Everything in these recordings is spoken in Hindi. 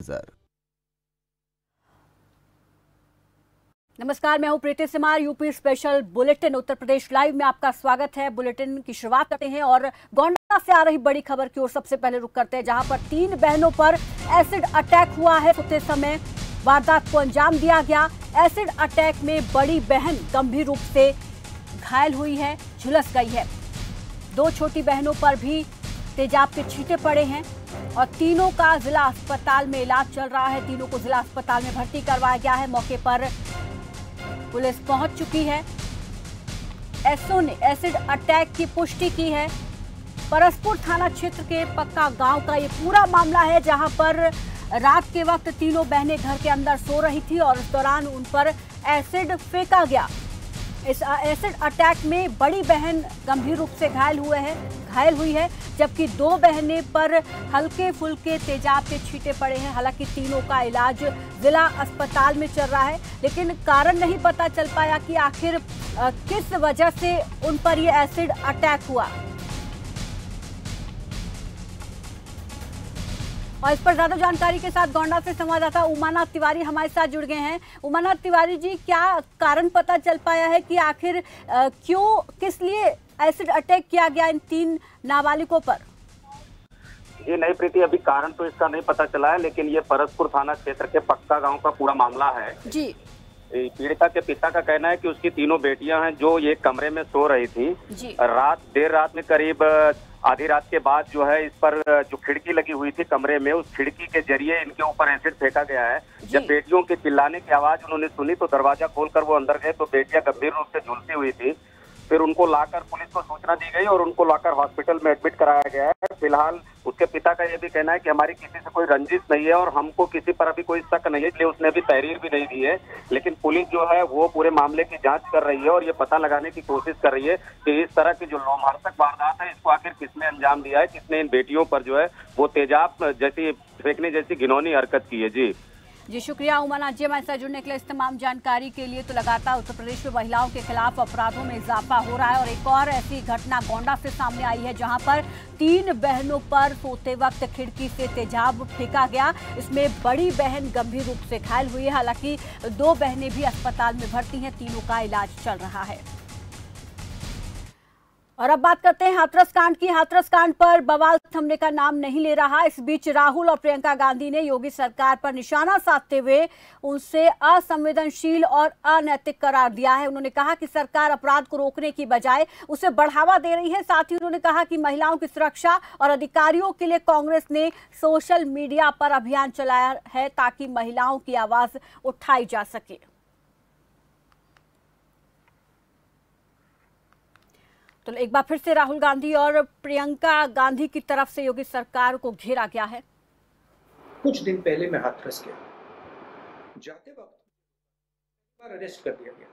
नजर। नमस्कार, मैं हूं प्रीति Simar. UP special bulletin Uttar Pradesh live में आपका स्वागत है। बुलेटिन की शुरुआत करते हैं और गोंडा से आ रही बड़ी खबर की ओर सबसे पहले रुक करते हैं, जहां पर 3 बहनों पर एसिड अटैक हुआ है। सोते समय वारदात को अंजाम दिया गया। एसिड अटैक में बड़ी बहन गंभीर रूप से घायल हुई है, झुलस गई है। 2 छोटी बहनों पर भी तेजाब के छींटे पड़े हैं और तीनों का जिला अस्पताल में इलाज चल रहा है। तीनों को जिला अस्पताल में भर्ती करवाया गया है। मौके पर पुलिस पहुंच चुकी है। एसओ ने एसिड अटैक की पुष्टि की है। परसपुर थाना क्षेत्र के पक्का गांव का ये पूरा मामला है, जहां पर रात के वक्त तीनों बहनें घर के अंदर सो रही थी और इस दौरान उन पर एसिड फेंका गया। इस एसिड अटैक में बड़ी बहन गंभीर रूप से घायल हुई है, जबकि 2 बहनें पर हल्के फुल्के तेजाब के छींटे पड़े हैं। हालांकि तीनों का इलाज जिला अस्पताल में चल रहा है, लेकिन कारण नहीं पता चल पाया कि आखिर किस वजह से उन पर यह एसिड अटैक हुआ। और इस पर ज्यादा जानकारी के साथ गोंडा से संवाददाता उमानाथ तिवारी हमारे साथ जुड़ गए हैं। उमानाथ तिवारी जी, क्या कारण पता चल पाया है कि आखिर किस लिए एसिड अटैक किया गया इन 3 नाबालिगों पर? जी नहीं प्रीति, अभी कारण तो इसका नहीं पता चला है, लेकिन ये परसपुर थाना क्षेत्र के पक्का गांव का पूरा मामला है जी। पीड़िता के पिता का कहना है कि उसकी 3 बेटियां हैं जो एक कमरे में सो रही थी। देर रात में करीब आधी रात के बाद जो है इस पर जो खिड़की लगी हुई थी कमरे में, उस खिड़की के जरिए इनके ऊपर एसिड फेंका गया है। जब बेटियों के चिल्लाने की आवाज उन्होंने सुनी तो दरवाजा खोलकर वो अंदर गए तो बेटियां गंभीर रूप से झुलसी हुई थी। फिर उनको लाकर पुलिस को सूचना दी गई और उनको लाकर हॉस्पिटल में एडमिट कराया गया है। फिलहाल उसके पिता का ये भी कहना है कि हमारी किसी से कोई रंजिश नहीं है और हमको किसी पर अभी कोई शक नहीं है, इसलिए उसने अभी तहरीर भी नहीं दी है। लेकिन पुलिस जो है वो पूरे मामले की जांच कर रही है और ये पता लगाने की कोशिश कर रही है कि इस तरह की जो लोमहर्षक वारदात है इसको आखिर किसने अंजाम दिया है, किसने इन बेटियों पर जो है वो तेजाब जैसी फेंकने जैसी घिनौनी हरकत की है। जी शुक्रिया उमानाथ जी हमारे साथ जुड़ने के लिए। इस तमाम जानकारी के लिए तो लगातार उत्तर प्रदेश में महिलाओं के खिलाफ अपराधों में इजाफा हो रहा है और एक और ऐसी घटना गोंडा से सामने आई है, जहां पर 3 बहनों पर सोते वक्त खिड़की से तेजाब फेंका गया। इसमें बड़ी बहन गंभीर रूप से घायल हुई है। हालांकि 2 बहनें भी अस्पताल में भर्ती हैं। तीनों का इलाज चल रहा है। और अब बात करते हैं हाथरस कांड की। हाथरस कांड पर बवाल थमने का नाम नहीं ले रहा। इस बीच राहुल और प्रियंका गांधी ने योगी सरकार पर निशाना साधते हुए उनसे असंवेदनशील और अनैतिक करार दिया है। उन्होंने कहा कि सरकार अपराध को रोकने की बजाय उसे बढ़ावा दे रही है। साथ ही उन्होंने कहा कि महिलाओं की सुरक्षा और अधिकारियों के लिए कांग्रेस ने सोशल मीडिया पर अभियान चलाया है ताकि महिलाओं की आवाज उठाई जा सके। तो एक बार फिर से राहुल गांधी और प्रियंका गांधी की तरफ से योगी सरकार को घेरा गया है। कुछ दिन पहले मैं हाथरस गया, जाते वक्त बार अरेस्ट कर दिया गया,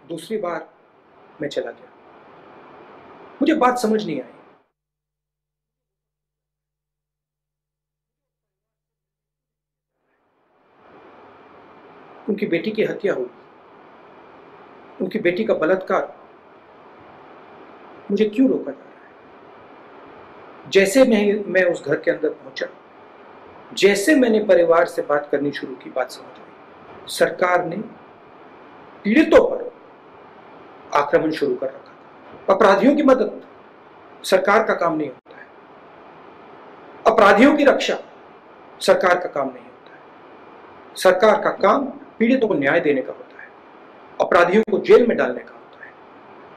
दूसरी बार मैं चला गया। मुझे बात समझ नहीं आई। उनकी बेटी की हत्या हुई, उनकी बेटी का बलात्कार, मुझे क्यों रोका जा रहा है? जैसे मैं उस घर के अंदर पहुंचा, जैसे मैंने परिवार से बात करनी शुरू की, बात समझ आई। सरकार ने पीड़ितों पर आक्रमण शुरू कर रखा था। अपराधियों की मदद सरकार का काम नहीं होता है। अपराधियों की रक्षा सरकार का काम नहीं होता है। सरकार का काम पीड़ितों को न्याय देने का होता है, अपराधियों को जेल में डालने का।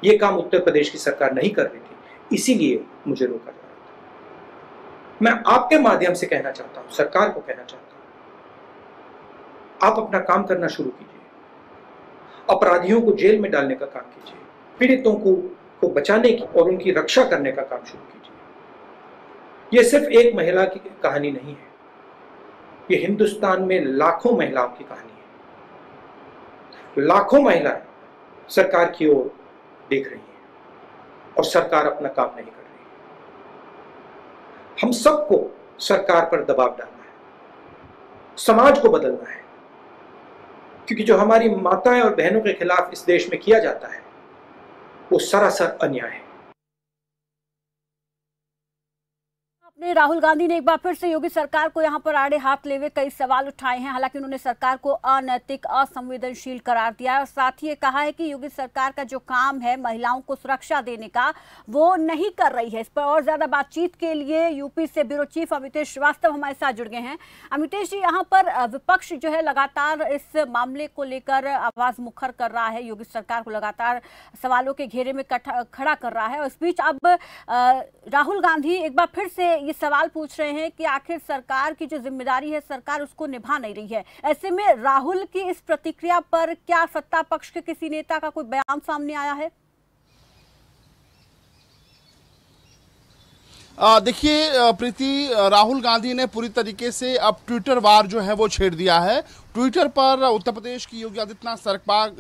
ये काम उत्तर प्रदेश की सरकार नहीं कर रही थी, इसीलिए मुझे रोका जा रहा था। मैं आपके माध्यम से कहना चाहता हूं, सरकार को कहना चाहता हूं, आप अपना काम करना शुरू कीजिए। अपराधियों को जेल में डालने का काम कीजिए, पीड़ितों को बचाने की और उनकी रक्षा करने का काम शुरू कीजिए। यह सिर्फ एक महिला की कहानी नहीं है, यह हिंदुस्तान में लाखों महिलाओं की कहानी है। लाखों महिलाएं सरकार की ओर देख रही है और सरकार अपना काम नहीं कर रही है। हम सबको सरकार पर दबाव डालना है, समाज को बदलना है, क्योंकि जो हमारी माताएं और बहनों के खिलाफ इस देश में किया जाता है वो सरासर अन्याय है। राहुल गांधी ने एक बार फिर से योगी सरकार को यहां पर आड़े हाथ ले हुए कई सवाल उठाए हैं। हालांकि उन्होंने सरकार को अनैतिक, असंवेदनशील करार दिया है और साथ ही ये कहा है कि योगी सरकार का जो काम है महिलाओं को सुरक्षा देने का, वो नहीं कर रही है। इस पर और ज्यादा बातचीत के लिए यूपी से ब्यूरो चीफ अमितेश श्रीवास्तव हमारे साथ जुड़ गए हैं। अमितेश जी, यहाँ पर विपक्ष जो है लगातार इस मामले को लेकर आवाज मुखर कर रहा है, योगी सरकार को लगातार सवालों के घेरे में खड़ा कर रहा है। और इस बीच अब राहुल गांधी एक बार फिर से ये सवाल पूछ रहे हैं कि आखिर सरकार की जो जिम्मेदारी है सरकार उसको निभा नहीं रही है। ऐसे में राहुल की इस प्रतिक्रिया पर क्या सत्ता पक्ष के किसी नेता का कोई बयान सामने आया है? देखिए प्रीति, राहुल गांधी ने पूरी तरीके से अब ट्विटर वार जो है वो छेड़ दिया है। ट्विटर पर उत्तर प्रदेश की योगी आदित्यनाथ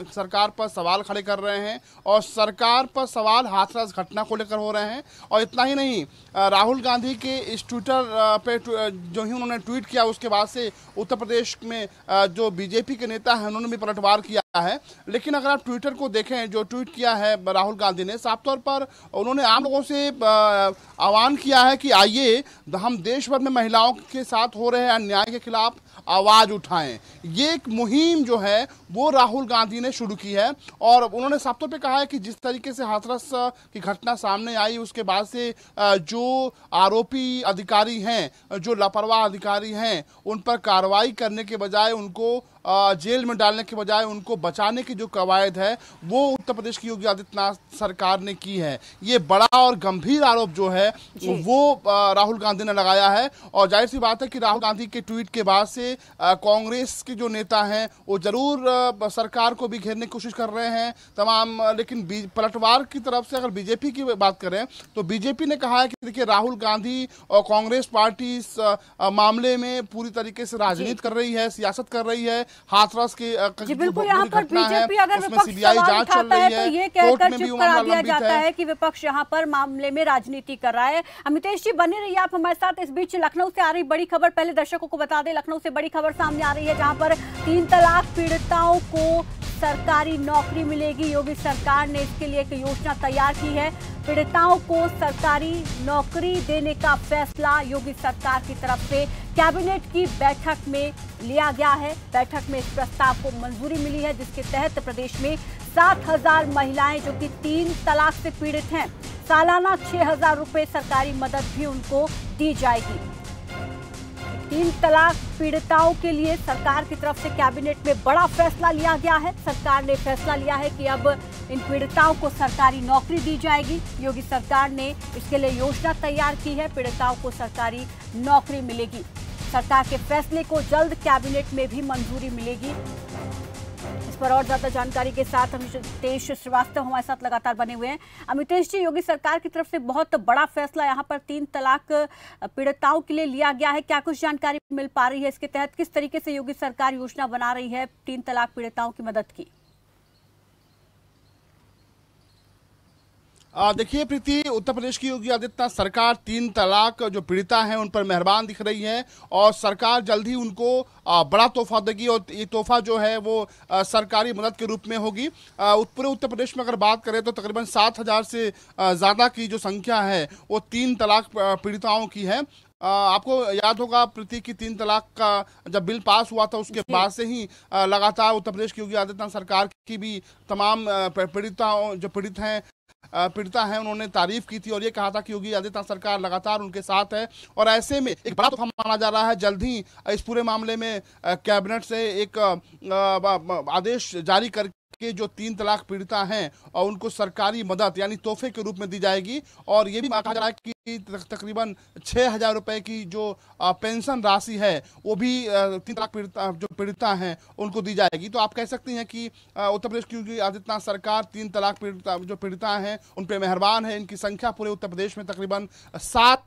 सरकार पर सवाल खड़े कर रहे हैं और सरकार पर सवाल हाथरस घटना को लेकर हो रहे हैं। और इतना ही नहीं, राहुल गांधी के इस ट्विटर पे जो ही उन्होंने ट्वीट किया उसके बाद से उत्तर प्रदेश में जो बीजेपी के नेता हैं उन्होंने भी पलटवार किया है। लेकिन अगर आप ट्विटर को देखें, जो ट्वीट किया है राहुल गांधी ने, साफ तौर पर उन्होंने आम लोगों से आह्वान किया है कि आइए हम देश भर में महिलाओं के साथ हो रहे अन्याय के खिलाफ आवाज उठाएं। ये एक मुहिम जो है वो राहुल गांधी ने शुरू की है। और उन्होंने साफ तौर पे कहा है कि जिस तरीके से हाथरस की घटना सामने आई उसके बाद से जो आरोपी अधिकारी हैं, जो लापरवाह अधिकारी हैं, उन पर कार्रवाई करने के बजाय, उनको जेल में डालने के बजाय उनको बचाने की जो कवायद है वो उत्तर प्रदेश की योगी आदित्यनाथ सरकार ने की है। ये बड़ा और गंभीर आरोप जो है वो राहुल गांधी ने लगाया है। और जाहिर सी बात है कि राहुल गांधी के ट्वीट के बाद से कांग्रेस के जो नेता हैं वो जरूर सरकार को भी घेरने की कोशिश कर रहे हैं तमाम। लेकिन पलटवार की तरफ से अगर बीजेपी की बात करें तो बीजेपी ने कहा है कि देखिए राहुल गांधी और कांग्रेस पार्टी इस मामले में पूरी तरीके से राजनीति कर रही है, सियासत कर रही है। हाथरस के जी बिल्कुल, यहाँ पर बीजेपी अगर विपक्ष सवाल उठाता है तो ये कहकर चुप करा दिया जाता है कि विपक्ष यहाँ पर मामले में राजनीति कर रहा है। अमितेश जी बने रहिए आप हमारे साथ। इस बीच लखनऊ से आ रही बड़ी खबर, पहले दर्शकों को बता दें, लखनऊ से बड़ी खबर सामने आ रही है जहाँ पर 3 तलाक पीड़िताओं को सरकारी नौकरी मिलेगी। योगी सरकार ने इसके लिए एक योजना तैयार की है। पीड़िताओं को सरकारी नौकरी देने का फैसला योगी सरकार की तरफ से कैबिनेट की बैठक में लिया गया है। बैठक में इस प्रस्ताव को मंजूरी मिली है जिसके तहत प्रदेश में 7,000 महिलाएं जो कि 3 तलाक से पीड़ित हैं, सालाना 6,000 रुपए सरकारी मदद भी उनको दी जाएगी। 3 तलाक पीड़िताओं के लिए सरकार की तरफ से कैबिनेट में बड़ा फैसला लिया गया है। सरकार ने फैसला लिया है कि अब इन पीड़िताओं को सरकारी नौकरी दी जाएगी। योगी सरकार ने इसके लिए योजना तैयार की है, पीड़िताओं को सरकारी नौकरी मिलेगी। सरकार के फैसले को जल्द कैबिनेट में भी मंजूरी मिलेगी। इस पर और ज्यादा जानकारी के साथ अमितेश श्रीवास्तव हमारे साथ लगातार बने हुए हैं। अमितेश जी, योगी सरकार की तरफ से बहुत बड़ा फैसला यहाँ पर 3 तलाक पीड़िताओं के लिए लिया गया है, क्या कुछ जानकारी मिल पा रही है? इसके तहत किस तरीके से योगी सरकार योजना बना रही है 3 तलाक पीड़िताओं की मदद की? देखिए प्रीति, उत्तर प्रदेश की योगी आदित्यनाथ सरकार 3 तलाक जो पीड़िता हैं उन पर मेहरबान दिख रही है और सरकार जल्द ही उनको बड़ा तोहफा देगी। और ये तोहफा जो है वो सरकारी मदद के रूप में होगी। पूरे उत्तर प्रदेश में अगर बात करें तो तकरीबन 7,000 से ज़्यादा की जो संख्या है वो 3 तलाक पीड़िताओं की है। आपको याद होगा प्रीति की 3 तलाक का जब बिल पास हुआ था उसके बाद से ही लगातार उत्तर प्रदेश की योगी आदित्यनाथ सरकार की भी तमाम पीड़िता हैं उन्होंने तारीफ की थी और ये कहा था कि योगी आदित्यनाथ सरकार लगातार उनके साथ है। और ऐसे में एक बड़ा तोहफा माना जा रहा है। जल्द ही इस पूरे मामले में कैबिनेट से एक आदेश जारी करके जो 3 तलाक पीड़िता हैं और उनको सरकारी मदद यानी तोहफे के रूप में दी जाएगी। और ये भी कहा जा रहा है कि तकरीबन 6,000 रुपए की जो पेंशन राशि है वो भी 3 तलाक पीड़िता हैं उनको दी जाएगी। तो आप कह सकते हैं कि उत्तर प्रदेश की योगी आदित्यनाथ सरकार 3 तलाक पीड़िता हैं उन पर मेहरबान है। इनकी संख्या पूरे उत्तर प्रदेश में तकरीबन 7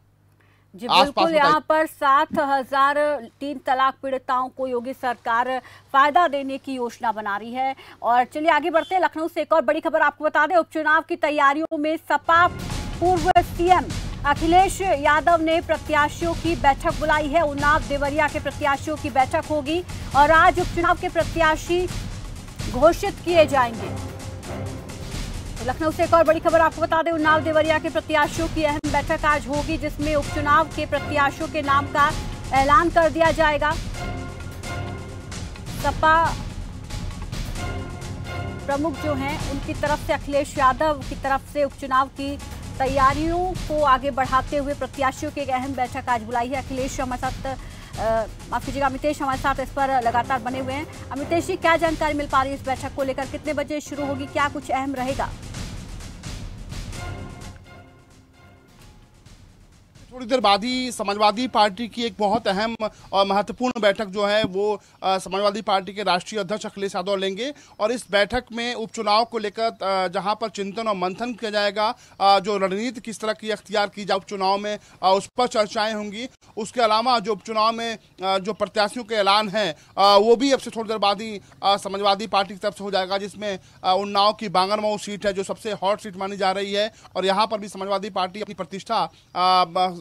जी बिल्कुल, यहाँ पर 7,000 3 तलाक पीड़िताओं को योगी सरकार फायदा देने की योजना बना रही है। और चलिए आगे बढ़ते हैं। लखनऊ से एक और बड़ी खबर आपको बता दें, उपचुनाव की तैयारियों में सपा पूर्व सीएम अखिलेश यादव ने प्रत्याशियों की बैठक बुलाई है। उन्नाव देवरिया के प्रत्याशियों की बैठक होगी और आज उपचुनाव के प्रत्याशी घोषित किए जाएंगे। लखनऊ से एक और बड़ी खबर आपको बता दें, उन्नाव देवरिया के प्रत्याशियों की अहम बैठक आज होगी, जिसमें उपचुनाव के प्रत्याशियों के नाम का ऐलान कर दिया जाएगा। सपा प्रमुख जो हैं उनकी तरफ से, अखिलेश यादव की तरफ से उपचुनाव की तैयारियों को आगे बढ़ाते हुए प्रत्याशियों की एक अहम बैठक आज बुलाई है। अखिलेश हमारे साथ, माफ कीजिएगा, अमितेश हमारे साथ इस पर लगातार बने हुए हैं। अमितेश जी, क्या जानकारी मिल पा रही है इस बैठक को लेकर? कितने बजे शुरू होगी, क्या कुछ अहम रहेगा? थोड़ी देर बाद ही समाजवादी पार्टी की एक बहुत अहम और महत्वपूर्ण बैठक जो है वो समाजवादी पार्टी के राष्ट्रीय अध्यक्ष अखिलेश यादव लेंगे। और इस बैठक में उपचुनाव को लेकर जहां पर चिंतन और मंथन किया जाएगा, जो रणनीति किस तरह की अख्तियार की जाए उपचुनाव में, उस पर चर्चाएं होंगी। उसके अलावा जो उपचुनाव में जो प्रत्याशियों के ऐलान है वो भी अब से थोड़ी देर बाद ही समाजवादी पार्टी की तरफ से हो जाएगा, जिसमें उन्नाव की बांगरमऊ सीट है जो सबसे हॉट सीट मानी जा रही है। और यहाँ पर भी समाजवादी पार्टी अपनी प्रतिष्ठा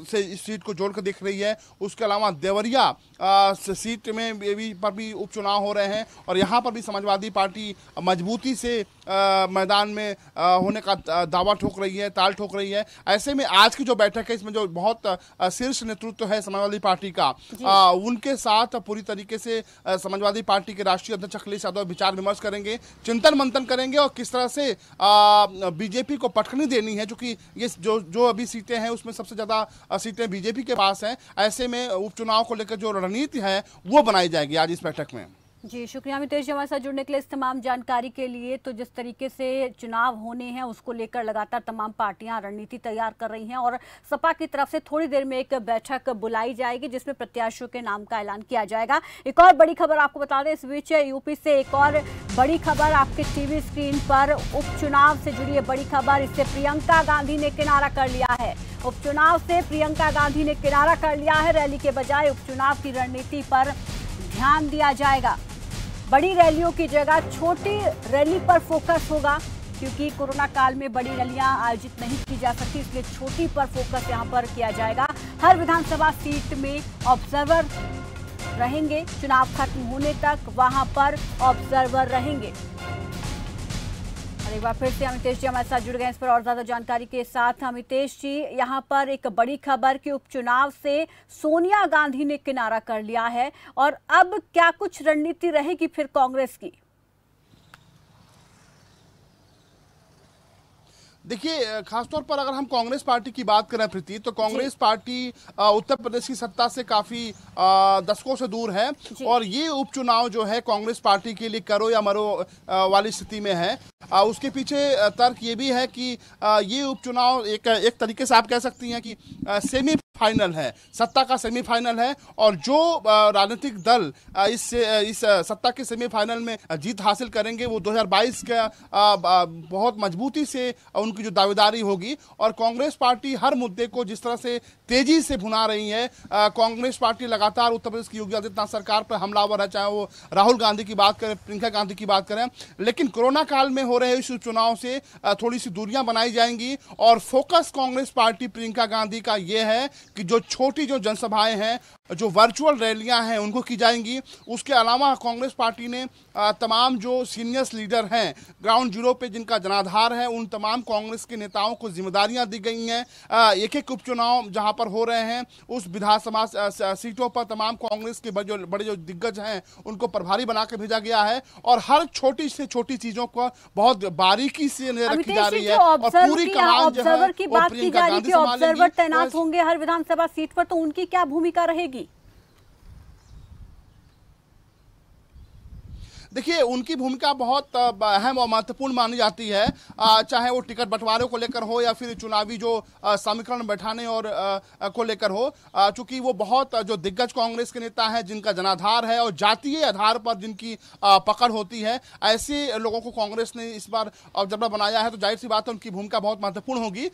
से इस सीट को जोड़कर देख रही है। उसके अलावा देवरिया सीट में भी उपचुनाव हो रहे हैं और यहाँ पर भी समाजवादी पार्टी मजबूती से मैदान में होने का दावा ठोक रही है, ताल ठोक रही है। ऐसे में आज की जो बैठक है, इसमें जो बहुत शीर्ष नेतृत्व है समाजवादी पार्टी का, उनके साथ पूरी तरीके से समाजवादी पार्टी के राष्ट्रीय अध्यक्ष अखिलेश यादव विचार विमर्श करेंगे, चिंतन मंथन करेंगे और किस तरह से बीजेपी को पटखनी देनी है, क्योंकि ये जो अभी सीटें हैं उसमें सबसे ज्यादा सीटें बीजेपी के पास हैं। ऐसे में उपचुनाव को लेकर जो रणनीति है वो बनाई जाएगी आज इस बैठक में। जी, शुक्रिया अमितेश जी हमारे साथ जुड़ने के लिए, इस तमाम जानकारी के लिए। तो जिस तरीके से चुनाव होने हैं उसको लेकर लगातार तमाम पार्टियां रणनीति तैयार कर रही हैं और सपा की तरफ से थोड़ी देर में एक बैठक बुलाई जाएगी जिसमें प्रत्याशियों के नाम का ऐलान किया जाएगा। एक और बड़ी खबर आपको बता दें, इस बीच यूपी से एक और बड़ी खबर आपके टीवी स्क्रीन पर, उपचुनाव से जुड़ी है बड़ी खबर। इससे प्रियंका गांधी ने किनारा कर लिया है। उपचुनाव से प्रियंका गांधी ने किनारा कर लिया है। रैली के बजाय उपचुनाव की रणनीति पर ध्यान दिया जाएगा। बड़ी रैलियों की जगह छोटी रैली पर फोकस होगा, क्योंकि कोरोना काल में बड़ी रैलियां आयोजित नहीं की जा सकती, इसलिए छोटी पर फोकस यहां पर किया जाएगा। हर विधानसभा सीट में ऑब्जर्वर रहेंगे, चुनाव खत्म होने तक वहां पर ऑब्जर्वर रहेंगे। और एक बार फिर से अमितेश जी हमारे साथ जुड़ गए इस पर और ज्यादा जानकारी के साथ। अमितेश जी, यहाँ पर एक बड़ी खबर कि उपचुनाव से सोनिया गांधी ने किनारा कर लिया है और अब क्या कुछ रणनीति रहेगी फिर कांग्रेस की? देखिए, खासतौर पर अगर हम कांग्रेस पार्टी की बात करें प्रीति, तो कांग्रेस पार्टी उत्तर प्रदेश की सत्ता से काफी दशकों से दूर है और ये उपचुनाव जो है कांग्रेस पार्टी के लिए करो या मरो वाली स्थिति में है। उसके पीछे तर्क ये भी है कि ये उपचुनाव एक तरीके से आप कह सकती हैं कि सेमीफाइनल है, सत्ता का सेमीफाइनल है। और जो राजनीतिक दल इस सत्ता के सेमीफाइनल में जीत हासिल करेंगे वो 2022 का बहुत मजबूती से उनकी जो दावेदारी होगी। और कांग्रेस पार्टी हर मुद्दे को जिस तरह से तेजी से भुना रही है, कांग्रेस पार्टी लगातार उत्तर प्रदेश की योगी आदित्यनाथ सरकार पर हमलावर है, चाहे वो राहुल गांधी की बात करें, प्रियंका गांधी की बात करें। लेकिन कोरोना काल में हो रहे इस चुनाव से थोड़ी सी दूरियां बनाई जाएंगी और फोकस कांग्रेस पार्टी प्रियंका गांधी का ये है कि जो छोटी जो जनसभाएं हैं, जो वर्चुअल रैलियां हैं, उनको की जाएंगी। उसके अलावा कांग्रेस पार्टी ने तमाम जो सीनियर्स लीडर हैं, ग्राउंड जीरो पे जिनका जनाधार है, उन तमाम कांग्रेस के नेताओं को जिम्मेदारियां दी गई हैं। एक एक उपचुनाव जहां पर हो रहे हैं उस विधानसभा सीटों पर तमाम कांग्रेस के बड़े जो दिग्गज हैं उनको प्रभारी बना के भेजा गया है और हर छोटी से छोटी चीजों को बहुत बारीकी से रखी जा रही है। और पूरी कमान जो है की बात की जा रही है कि ऑब्जर्वर तैनात होंगे हर विधानसभा सीट पर, तो उनकी क्या भूमिका रहेगी? देखिए, उनकी भूमिका बहुत अहम और महत्वपूर्ण मानी जाती है, चाहे वो टिकट बंटवारे को लेकर हो या फिर चुनावी जो समीकरण बैठाने और को लेकर हो। चूंकि वो बहुत जो दिग्गज कांग्रेस के नेता हैं जिनका जनाधार है और जातीय आधार पर जिनकी पकड़ होती है, ऐसे लोगों को कांग्रेस ने इस बार ऑब्जर्वर बनाया है, तो जाहिर सी बात है उनकी भूमिका बहुत महत्वपूर्ण होगी।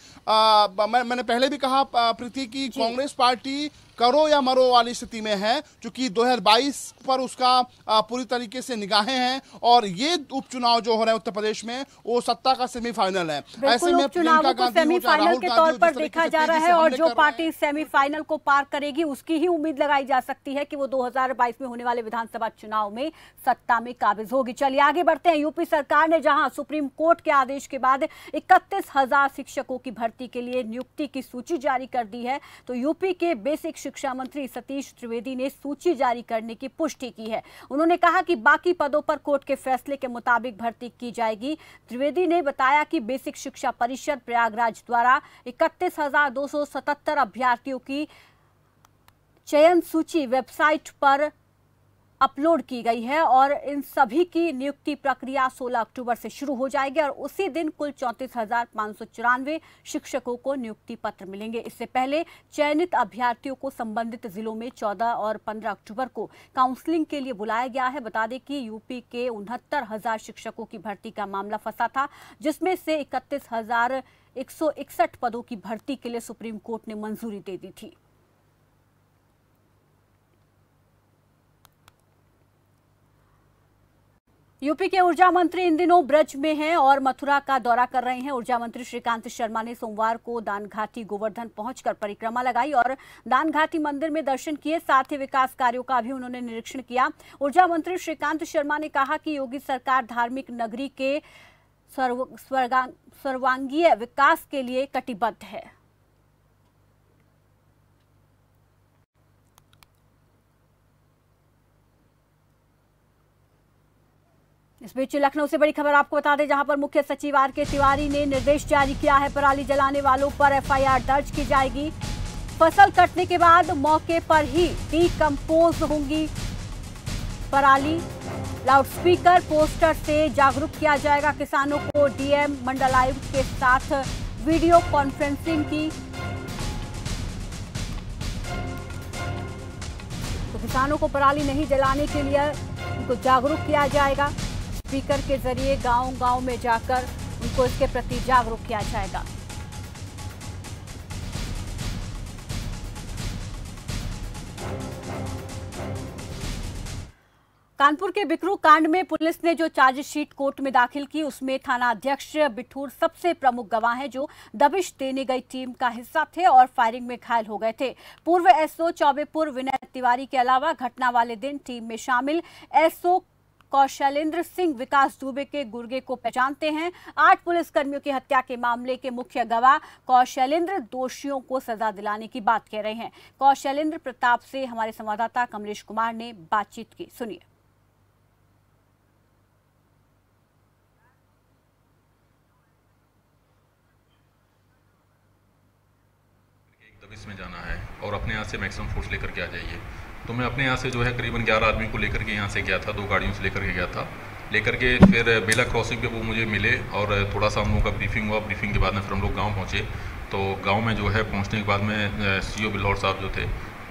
मैंने पहले भी कहा प्रीति की कांग्रेस पार्टी करो या मरो वाली स्थिति में है, क्योंकि 2022 पर उसका पूरी तरीके से निगाहें हैं और ये उपचुनाव जो हो रहे हैं उत्तर प्रदेश में वो सत्ता का सेमीफाइनल है। ऐसे में प्रियंका गांधी सेमीफाइनल के तौर पर देखा जा रहा है और जो पार्टी सेमीफाइनल को पार करेगी उसकी ही उम्मीद लगाई जा सकती है कि वो 2022 में होने वाले विधानसभा चुनाव में सत्ता में काबिज होगी। चलिए आगे बढ़ते हैं। यूपी सरकार ने जहां सुप्रीम कोर्ट के आदेश के बाद 31,000 शिक्षकों की भर्ती के लिए नियुक्ति की सूची जारी कर दी है, तो यूपी के बेसिक शिक्षा मंत्री सतीश त्रिवेदी ने सूची जारी करने की पुष्टि की है। उन्होंने कहा कि बाकी पदों पर कोर्ट के फैसले के मुताबिक भर्ती की जाएगी। त्रिवेदी ने बताया कि बेसिक शिक्षा परिषद प्रयागराज द्वारा 31,277 अभ्यर्थियों की चयन सूची वेबसाइट पर अपलोड की गई है और इन सभी की नियुक्ति प्रक्रिया 16 अक्टूबर से शुरू हो जाएगी और उसी दिन कुल 34,594 शिक्षकों को नियुक्ति पत्र मिलेंगे। इससे पहले चयनित अभ्यर्थियों को संबंधित जिलों में 14 और 15 अक्टूबर को काउंसलिंग के लिए बुलाया गया है। बता दें कि यूपी के 69,000 शिक्षकों की भर्ती का मामला फंसा था, जिसमें से 31,161 पदों की भर्ती के लिए सुप्रीम कोर्ट ने मंजूरी दे दी थी। यूपी के ऊर्जा मंत्री इन दिनों ब्रज में हैं और मथुरा का दौरा कर रहे हैं। ऊर्जा मंत्री श्रीकांत शर्मा ने सोमवार को दानघाटी गोवर्धन पहुंचकर परिक्रमा लगाई और दानघाटी मंदिर में दर्शन किए। साथ ही विकास कार्यों का भी उन्होंने निरीक्षण किया। ऊर्जा मंत्री श्रीकांत शर्मा ने कहा कि योगी सरकार धार्मिक नगरी के सर्वांगीण विकास के लिए कटिबद्ध है। इस बीच लखनऊ से बड़ी खबर आपको बता दें, जहां पर मुख्य सचिव आर.के. तिवारी ने निर्देश जारी किया है, पराली जलाने वालों पर एफआईआर दर्ज की जाएगी। फसल कटने के बाद मौके पर ही डीकंपोज होंगी पराली। लाउडस्पीकर पोस्टर से जागरूक किया जाएगा किसानों को। डीएम मंडल आयुक्त के साथ वीडियो कॉन्फ्रेंसिंग की, तो किसानों को पराली नहीं जलाने के लिए उनको जागरूक किया जाएगा। स्पीकर के जरिए गांव-गांव में जाकर उनको इसके प्रति जागरूक किया जाएगा। कानपुर के बिकरू कांड में पुलिस ने जो चार्जशीट कोर्ट में दाखिल की, उसमें थाना अध्यक्ष बिठूर सबसे प्रमुख गवाह हैं, जो दबिश देने गई टीम का हिस्सा थे और फायरिंग में घायल हो गए थे। पूर्व एसओ चौबेपुर विनय तिवारी के अलावा घटना वाले दिन टीम में शामिल एसओ कौशलेंद्र सिंह विकास दुबे के गुर्गे को पहचानते हैं। 8 पुलिसकर्मियों की हत्या के मामले के मुख्य गवाह कौशलेंद्र दोषियों को सजा दिलाने की बात कह रहे हैं। कौशलेंद्र प्रताप से हमारे संवाददाता कमलेश कुमार ने बातचीत की, सुनिए। दबिश में जाना है और अपने यहाँ से मैक्सिमम फोर्स लेकर के आ जाइए। तो मैं अपने यहाँ से जो है करीबन 11 आदमी को लेकर के यहाँ से गया था, 2 गाड़ियों से लेकर के गया था। लेकर के फिर बेला क्रॉसिंग पे वो मुझे मिले और थोड़ा सा हम लोगों का ब्रीफिंग हुआ। ब्रीफिंग के बाद में फिर हम लोग गांव पहुँचे। तो गांव में जो है पहुँचने के बाद में सीओ बिल्हौर साहब जो थे,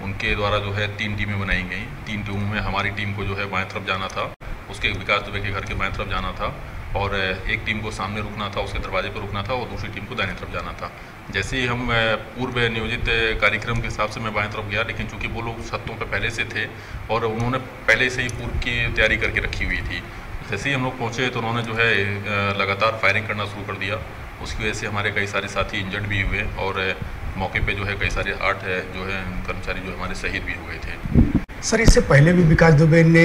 उनके द्वारा जो है 3 टीमें बनाई गई। 3 टीमों में हमारी टीम को जो है बाएँ तरफ जाना था, उसके विकास दुबे के घर के बाएँ तरफ जाना था और एक टीम को सामने रुकना था, उसके दरवाजे पर रुकना था और दूसरी टीम को दाहिने तरफ जाना था। जैसे ही हम पूर्व नियोजित कार्यक्रम के हिसाब से मैं बाएं तरफ गया, लेकिन चूंकि वो लोग छतों पे पहले से थे और उन्होंने पहले से ही पूर्व की तैयारी करके रखी हुई थी। जैसे ही हम लोग पहुँचे तो उन्होंने जो है लगातार फायरिंग करना शुरू कर दिया। उसकी वजह से हमारे कई सारे साथी इंजर्ड भी हुए और मौके पे जो है कई सारे 8 जो है कर्मचारी जो हमारे शहीद भी हो गए थे। सर, इससे पहले भी विकास दुबे ने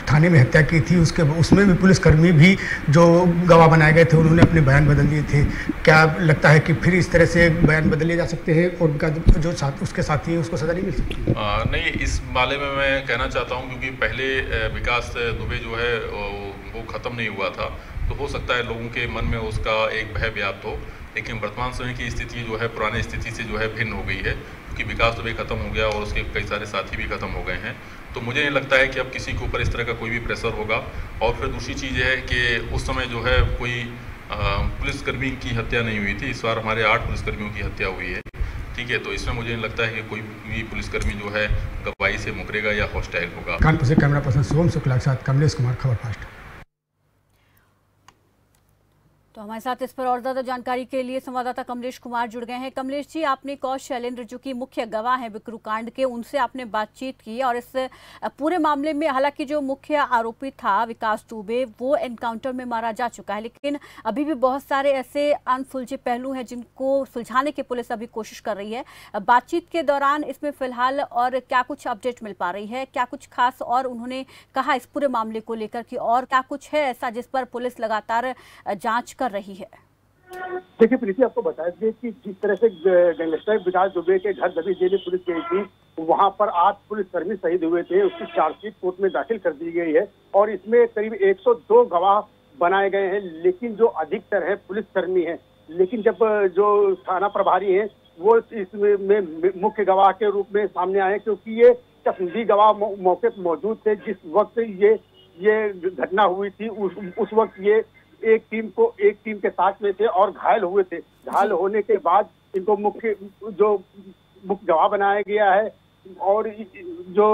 थाने में हत्या की थी, उसमें भी पुलिसकर्मी भी जो गवाह बनाए गए थे उन्होंने अपने बयान बदल दिए थे। क्या लगता है कि फिर इस तरह से बयान बदले जा सकते हैं और जो उसके साथी हैं उसको सजा नहीं मिल सकती? नहीं, इस मामले में मैं कहना चाहता हूं, क्योंकि पहले विकास दुबे जो है वो ख़त्म नहीं हुआ था, तो हो सकता है लोगों के मन में उसका एक भय व्याप्त हो। लेकिन वर्तमान समय की स्थिति जो है पुरानी स्थिति से जो है भिन्न हो गई है, क्योंकि विकास दुबे खत्म हो गया और उसके कई सारे साथी भी खत्म हो गए हैं। तो मुझे नहीं लगता है कि अब किसी के ऊपर इस तरह का कोई भी प्रेशर होगा। और फिर दूसरी चीज़ है कि उस समय जो है कोई पुलिसकर्मी की हत्या नहीं हुई थी। इस बार हमारे 8 पुलिसकर्मियों की हत्या हुई है, ठीक है। तो इसमें मुझे नहीं लगता है कि कोई भी पुलिसकर्मी जो है गवाही से मुकरेगा या हॉस्टाइल होगा। कानपुर से कैमरा पर्सन सोम शुक्ला के साथ कमलेश कुमार, खबर फास्ट। तो हमारे साथ इस पर और ज्यादा जानकारी के लिए संवाददाता कमलेश कुमार जुड़ गए हैं। कमलेश जी, आपने कौश शैलेंद्र जो कि मुख्य गवाह हैं बिकरू कांड के, उनसे आपने बातचीत की और इस पूरे मामले में हालांकि जो मुख्य आरोपी था विकास दुबे वो एनकाउंटर में मारा जा चुका है, लेकिन अभी भी बहुत सारे ऐसे अनसुलझे पहलू हैं जिनको सुलझाने की पुलिस अभी कोशिश कर रही है। बातचीत के दौरान इसमें फिलहाल और क्या कुछ अपडेट मिल पा रही है, क्या कुछ खास और उन्होंने कहा इस पूरे मामले को लेकर कि और क्या कुछ है ऐसा जिस पर पुलिस लगातार जांच कर रही है? देखिए प्रीति, आपको बता दें कि जिस तरह से गैंगस्टर विकास दुबे के घर दबी जेल पुलिस गई थी, वहां पर 8 पुलिसकर्मी शहीद हुए थे। उसकी चार्जशीट कोर्ट में दाखिल कर दी गई है और इसमें करीब 102 गवाह बनाए गए हैं, लेकिन जो अधिकतर है पुलिसकर्मी हैं। लेकिन जब जो थाना प्रभारी हैं वो इसमें मुख्य गवाह के रूप में सामने आए, क्योंकि ये चश्मदीद गवाह मौके पर मौजूद थे जिस वक्त ये घटना हुई थी। उस वक्त ये एक टीम के साथ में थे और घायल हुए थे। घायल होने के बाद इनको मुख्य गवाह बनाया गया है और जो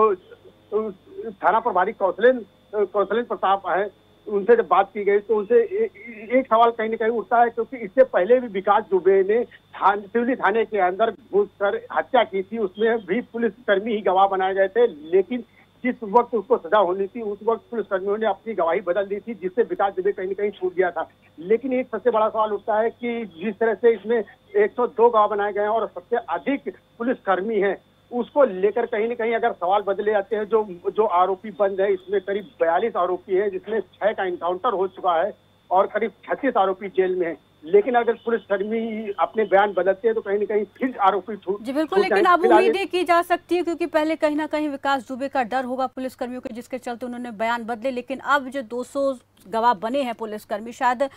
थाना प्रभारी कौशलेंद्र प्रताप है, उनसे जब बात की गई तो उनसे एक सवाल कहीं न कहीं उठता है, क्योंकि इससे पहले भी विकास दुबे ने सिवनी थाने के अंदर घुसकर हत्या की थी। उसमें भी पुलिसकर्मी ही गवाह बनाए गए थे, लेकिन जिस वक्त उसको सजा होनी थी उस वक्त पुलिसकर्मियों ने अपनी गवाही बदल दी थी, जिससे विकास दुबे कहीं न कहीं छूट गया था। लेकिन एक सबसे बड़ा सवाल उठता है कि जिस तरह से इसमें 102 गवाह बनाए गए हैं और सबसे अधिक पुलिसकर्मी हैं, उसको लेकर कहीं न कहीं अगर सवाल बदले जाते हैं। जो आरोपी बंद है, इसमें करीब 42 आरोपी है, जिसमें 6 का एनकाउंटर हो चुका है और करीब 36 आरोपी जेल में है। लेकिन अगर पुलिसकर्मी अपने बयान बदलते हैं तो कहीं न कहीं फिर आरोपी जी बिल्कुल, लेकिन अब उम्मीदें की जा सकती है क्योंकि पहले कहीं ना कहीं विकास दुबे का डर होगा पुलिसकर्मियों के, जिसके चलते उन्होंने बयान बदले, लेकिन अब जो 200 गवाह बने हैं पुलिसकर्मी, शायद